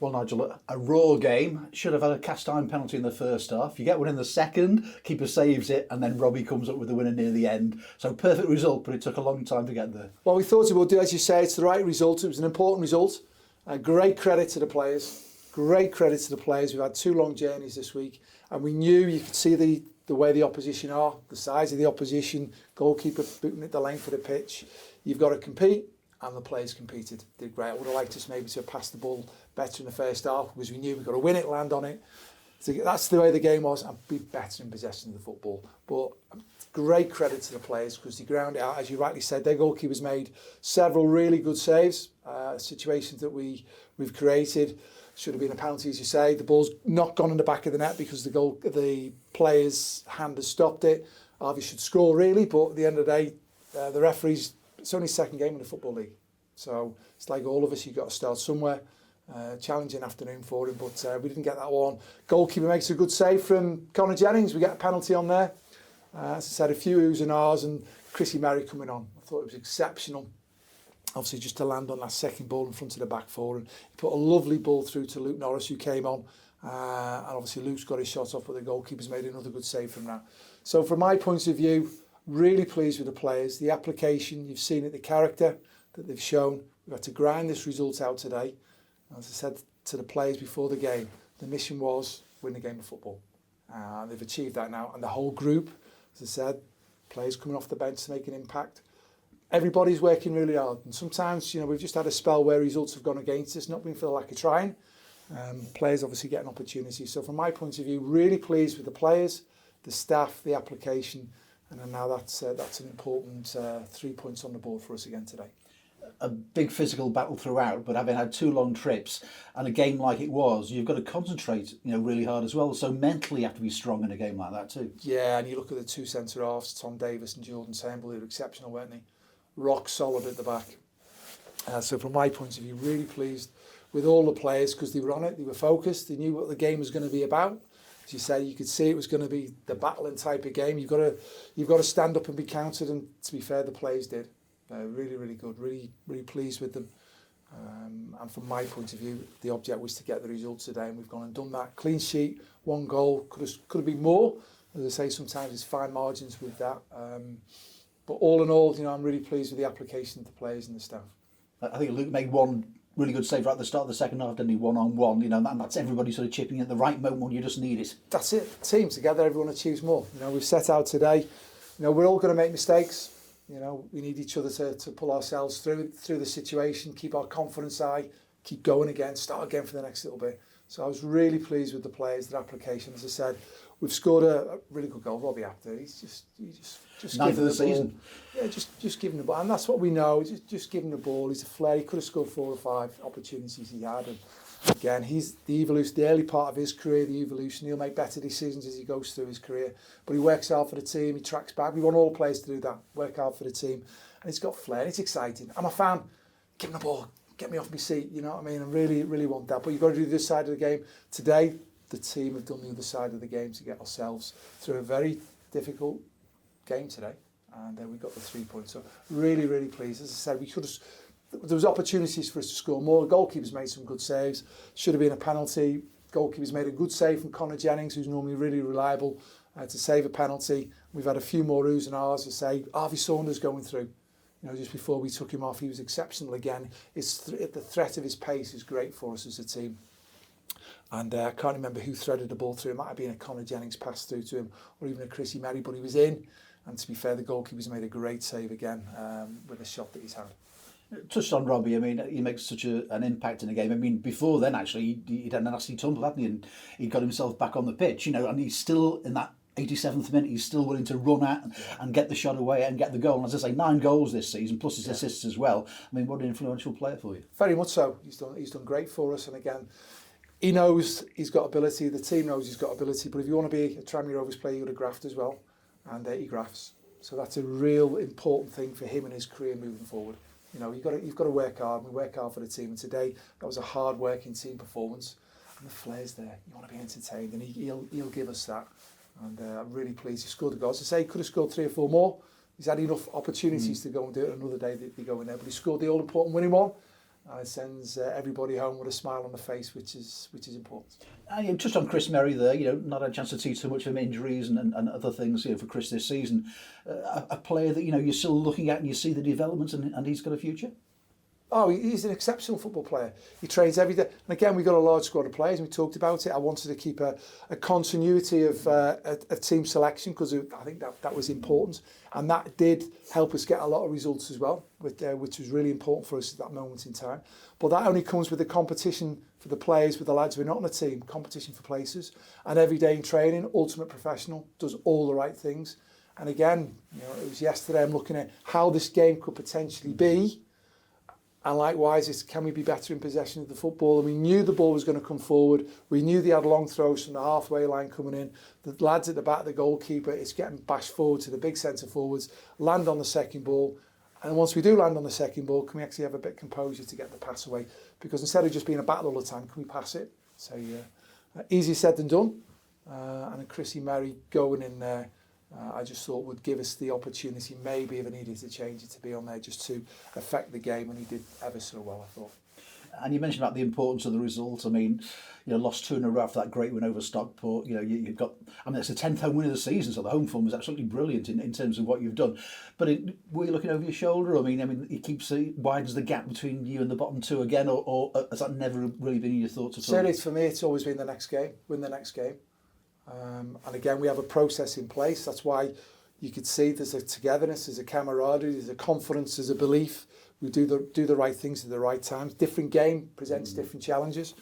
Well, Nigel, a raw game. Should have had a cast iron penalty in the first half. You get one in the second, keeper saves it, and then Robbie comes up with the winner near the end. So perfect result, but it took a long time to get there. Well, we thought it would do, as you say, it's the right result. It was an important result. Great credit to the players. Great credit to the players. We've had 2 long journeys this week, and we knew you could see the way the opposition are, the size of the opposition, goalkeeper booting at the length of the pitch. You've got to compete, and the players competed. Did great. I would have liked us maybe to have passed the ball better in the first half because we knew we've got to win it, land on it. So that's the way the game was, and be better in possession of the football. But great credit to the players because they ground it out. As you rightly said, their goalkeepers made several really good saves, situations that we've created. Should have been a penalty, as you say. The ball's not gone in the back of the net because the player's hand has stopped it. Harvey should score, really, but at the end of the day, the referee's, it's only second game in the Football League. So it's like all of us, you've got to start somewhere. Challenging afternoon for him, but we didn't get that one. Goalkeeper makes a good save from Conor Jennings. We get a penalty on there. As I said, a few oohs and ahs, and 𝗬𝗢𝗨𝗥𝗧 coming on. I thought it was exceptional. Obviously, just to land on that second ball in front of the back four, and he put a lovely ball through to Luke Norris, who came on. And obviously, Luke's got his shot off, but the goalkeeper's made another good save from that. So, from my point of view, really pleased with the players. The application, you've seen it, the character that they've shown. We've had to grind this result out today. As I said to the players before the game, the mission was win the game of football. They've achieved that now. And the whole group, as I said, players coming off the bench to make an impact. Everybody's working really hard. And sometimes, we've just had a spell where results have gone against us, not been for the lack of trying. Players obviously get an opportunity. So from my point of view, really pleased with the players, the staff, the application. And now that's an important 3 points on the board for us again today. A big physical battle throughout, but having had 2 long trips and a game like it was, you've got to concentrate, really hard as well. So mentally, you have to be strong in a game like that too. Yeah, and you look at the 2 centre halves, Tom Davis and Jordan Turnbull, they were exceptional, weren't they? Rock solid at the back. So from my point of view, really pleased with all the players because they were on it, they were focused, they knew what the game was going to be about. As you say, you could see it was going to be the battling type of game. You've got to stand up and be counted, and to be fair, the players did. Really, really good. Really pleased with them. And from my point of view, the object was to get the results today, and we've gone and done that. Clean sheet, 1 goal. Could have been more. As I say, sometimes it's fine margins with that. But all in all, I'm really pleased with the application of the players and the staff. I think Luke made one really good save right at the start of the second half, didn't he? 1-on-1, and that's everybody sort of chipping in at the right moment when you just need it. That's it. Team together, everyone achieves more. We've set out today. We're all going to make mistakes. We need each other to pull ourselves through the situation, keep our confidence high, keep going again, start again for the next little bit. So I was really pleased with the players, their application. As I said, we've scored a really good goal. 𝗬𝗢𝗨𝗥𝗧, he's just ninth of the season. Yeah, just giving the ball, and that's what we know. Just giving the ball. He's a flair. He could have scored 4 or 5 opportunities he had, and again, he's the evolution, the early part of his career, the evolution. He'll make better decisions as he goes through his career. But he works hard for the team, he tracks back. We want all players to do that, work hard for the team. And he's got flair, it's exciting. I'm a fan, give him the ball, get me off my seat, you know what I mean? I really, really want that. But you've got to do this side of the game. Today, the team have done the other side of the game to get ourselves through a very difficult game today. And we got the 3 points. So really, really pleased. As I said, there was opportunities for us to score more. The goalkeepers made some good saves. Should have been a penalty. Goalkeepers made a good save from Conor Jennings, who's normally really reliable, to save a penalty. We've had a few more oohs and ahs to say. Harvey Saunders going through. Just before we took him off, he was exceptional again. The threat of his pace is great for us as a team. And I can't remember who threaded the ball through. It might have been a Conor Jennings pass through to him, or even a 𝗬𝗢𝗨𝗥𝗧, but he was in. And to be fair, the goalkeeper's made a great save again with a shot that he's had. Touched on Robbie. I mean, he makes such an impact in the game. I mean, before then, actually, he'd had a nasty tumble, hadn't he? And he got himself back on the pitch, and he's still in that 87th minute. He's still willing to run at and get the shot away and get the goal. And as I say, 9 goals this season, plus his assists as well. I mean, what an influential player for you. Very much so. He's done great for us. And again, he knows he's got ability. The team knows he's got ability. But if you want to be a Tranmere Rovers player, you've got to graft as well. And he grafts. So that's a real important thing for him and his career moving forward. You've got to work hard. We work hard for the team, and today that was a hard-working team performance. And the flair's there. You want to be entertained, and he'll give us that. And I'm really pleased he scored the goals. I say he could have scored 3 or 4 more. He's had enough opportunities to go and do it another day. They go in there, but he scored the all-important winning one. and it sends everybody home with a smile on the face, which is important. And you touched on Chris Merry there, not had a chance to see too much of him, injuries and other things, for Chris this season. A player that, you're still looking at and you see the developments and he's got a future? Oh, he's an exceptional football player. He trains every day. And again, we've got a large squad of players, and we talked about it. I wanted to keep a continuity of team selection because I think that was important. And that did help us get a lot of results as well, which was really important for us at that moment in time. But that only comes with the competition for the players, with the lads who are not on the team, competition for places. And every day in training, ultimate professional, does all the right things. And again, it was yesterday, I'm looking at how this game could potentially be. And likewise, it's can we be better in possession of the football? And we knew the ball was going to come forward. We knew they had long throws from the halfway line coming in. The lads at the back, the goalkeeper, it's getting bashed forward to the big centre forwards, land on the second ball. And once we do land on the second ball, can we actually have a bit of composure to get the pass away? Because instead of just being a battle all the time, can we pass it? So easier said than done. And Chrissy Merry going in there, I just thought would give us the opportunity, maybe if I needed to change it, to be on there just to affect the game, and he did ever so well, I thought. And you mentioned about the importance of the result. I mean, lost 2 in a row after that great win over Stockport. You've got, it's the 10th home win of the season, so the home form was absolutely brilliant in terms of what you've done. But were you looking over your shoulder? I mean, it widens the gap between you and the bottom 2 again, or has that never really been in your thoughts at all? Certainly for me, it's always been the next game, win the next game. And again, we have a process in place. That's why you could see there's a togetherness, there's a camaraderie, there's a confidence, there's a belief. We do the right things at the right times. Different game presents different challenges.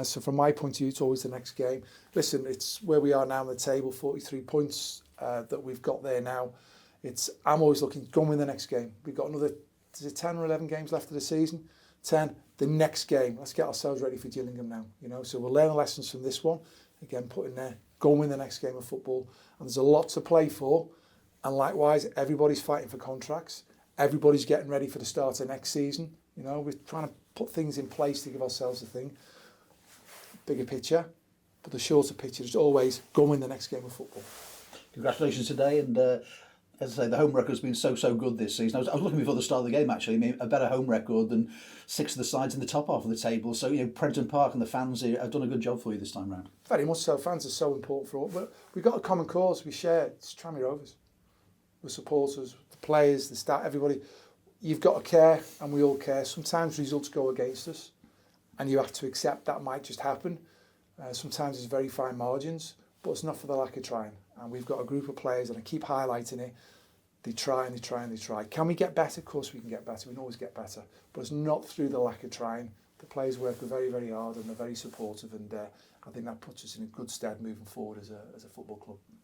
So from my point of view, it's always the next game. Listen, it's where we are now on the table, 43 points that we've got there now. I'm always looking, go and win the next game. We've got another, is it 10 or 11 games left of the season? 10, the next game. Let's get ourselves ready for Gillingham now. So we'll learn the lessons from this one. Again, put in there, go and win the next game of football. And there's a lot to play for. And likewise, everybody's fighting for contracts. Everybody's getting ready for the start of next season. We're trying to put things in place to give ourselves a thing. Bigger picture. But the shorter picture is always go and win the next game of football. Congratulations today. And as I say, the home record's been so good this season. I was looking before the start of the game, actually. I mean, a better home record than 6 of the sides in the top half of the table. So, Prenton Park and the fans here have done a good job for you this time round. Very much so. Fans are so important for all. But we've got a common cause we share. It's Tranmere Rovers. We're supporters, the players, the staff, everybody. You've got to care, and we all care. Sometimes results go against us, and you have to accept that might just happen. Sometimes it's very fine margins, but it's not for the lack of trying. And we've got a group of players, and I keep highlighting it. They try and they try and they try. Can we get better? Of course we can get better. We can always get better. But it's not through the lack of trying. The players work very, very hard, and they're very supportive, and I think that puts us in a good stead moving forward as a football club.